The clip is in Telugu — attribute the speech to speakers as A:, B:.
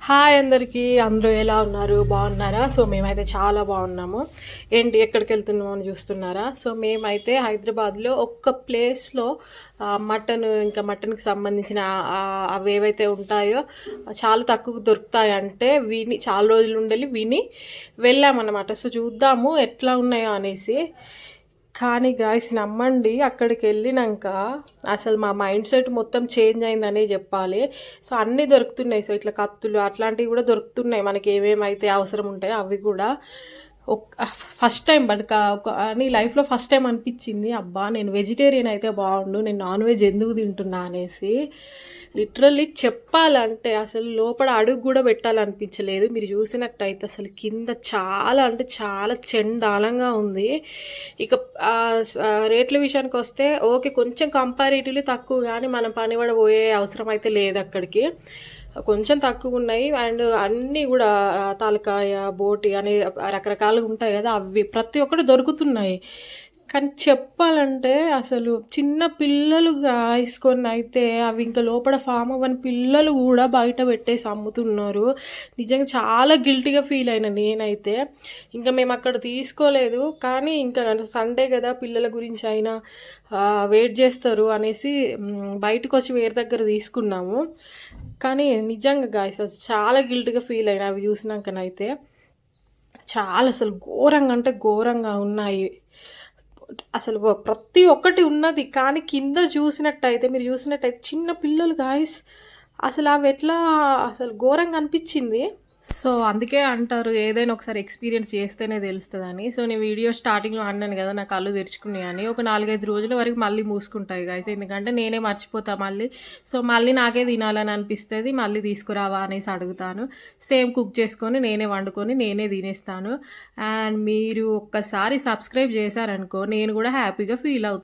A: హాయ్ అందరికీ, అందరూ ఎలా ఉన్నారు? బాగున్నారా? సో మేమైతే చాలా బాగున్నాము. ఏంటి ఎక్కడికి వెళ్తున్నామో అని చూస్తున్నారా? సో మేమైతే హైదరాబాద్లో ఒక్క ప్లేస్లో మటన్, ఇంకా మటన్కి సంబంధించిన అవి ఏవైతే ఉంటాయో చాలా తక్కువ దొరుకుతాయి అంటే విని చాలా రోజులు ఉండేవి విని వెళ్ళామన్నమాట. సో చూద్దాము ఎట్లా ఉన్నాయో అనేసి. కానీ గాయ్స్ నమ్మండి, అక్కడికి వెళ్ళినాక అసలు మా మైండ్ సెట్ మొత్తం చేంజ్ అయిందనే చెప్పాలి. సో అన్నీ దొరుకుతున్నాయి. సో ఇట్లా కత్తులు అట్లాంటివి కూడా దొరుకుతున్నాయి, మనకి ఏమేమైతే అవసరం ఉంటాయో అవి కూడా. ఫస్ట్ టైం అని లైఫ్లో ఫస్ట్ టైం అనిపించింది, అబ్బా నేను వెజిటేరియన్ అయితే బాగుండు, నేను నాన్ వెజ్ ఎందుకు తింటున్నా అనేసి. లిటరల్లీ చెప్పాలంటే అసలు లోపల అడుగు కూడా పెట్టాలనిపించలేదు. మీరు చూసినట్టయితే అసలు కింద చాలా అంటే చాలా చెండాలంగా ఉంది. ఇక రేట్ల విషయానికి వస్తే ఓకే, కొంచెం కంపారిటివ్లీ తక్కువ, కానీ మనం పనిపడబోయే అవసరం అయితే లేదు అక్కడికి. కొంచెం తక్కువ ఉన్నాయి. అండ్ అన్నీ కూడా తలకాయ, బోటి అని రకరకాలుగా ఉంటాయి కదా, అవి ప్రతి ఒక్కటి దొరుకుతున్నాయి. కానీ చెప్పాలంటే అసలు చిన్న పిల్లలుగా వేసుకొని అయితే అవి ఇంకా లోపల ఫామ్ అవ్వని పిల్లలు కూడా బయట పెట్టేసి అమ్ముతున్నారు. నిజంగా చాలా గిల్టీగా ఫీల్ అయినా నేనైతే. ఇంకా మేము అక్కడ తీసుకోలేదు, కానీ ఇంకా సండే కదా పిల్లల గురించి అయినా వెయిట్ చేస్తారు అనేసి బయటకు వచ్చి వేరే దగ్గర తీసుకున్నాము. కానీ నిజంగా గాయస్ చాలా గిల్టీగా ఫీల్ అయినా అవి చూసినాకనైతే. చాలా అసలు ఘోరంగా అంటే ఘోరంగా ఉన్నాయి. అసలు ప్రతి ఒక్కటి ఉన్నది, కానీ కింద చూసినట్టయితే మీరు చూసినట్టయితే చిన్న పిల్లలు గాయస్, అసలు అవి ఎట్లా అసలు ఘోరంగా అనిపించింది. సో అందుకే అంటారు ఏదైనా ఒకసారి ఎక్స్పీరియన్స్ చేస్తేనే తెలుస్తుందని. సో నేను వీడియో స్టార్టింగ్లో అన్నాను కదా, నా కళ్ళు తెరుచుకున్నాయి అని. ఒక 4-5 రోజుల వరకు మళ్ళీ మూసుకుంటాయి గాయస్, ఎందుకంటే నేనే మర్చిపోతా మళ్ళీ. సో మళ్ళీ నాకే తినాలని అనిపిస్తుంది, మళ్ళీ తీసుకురావా అనేసి అడుగుతాను. సేమ్ కుక్ చేసుకొని నేనే వండుకొని నేనే తినేస్తాను. అండ్ మీరు ఒక్కసారి సబ్స్క్రైబ్ చేశారనుకో నేను కూడా హ్యాపీగా ఫీల్ అవుతాను.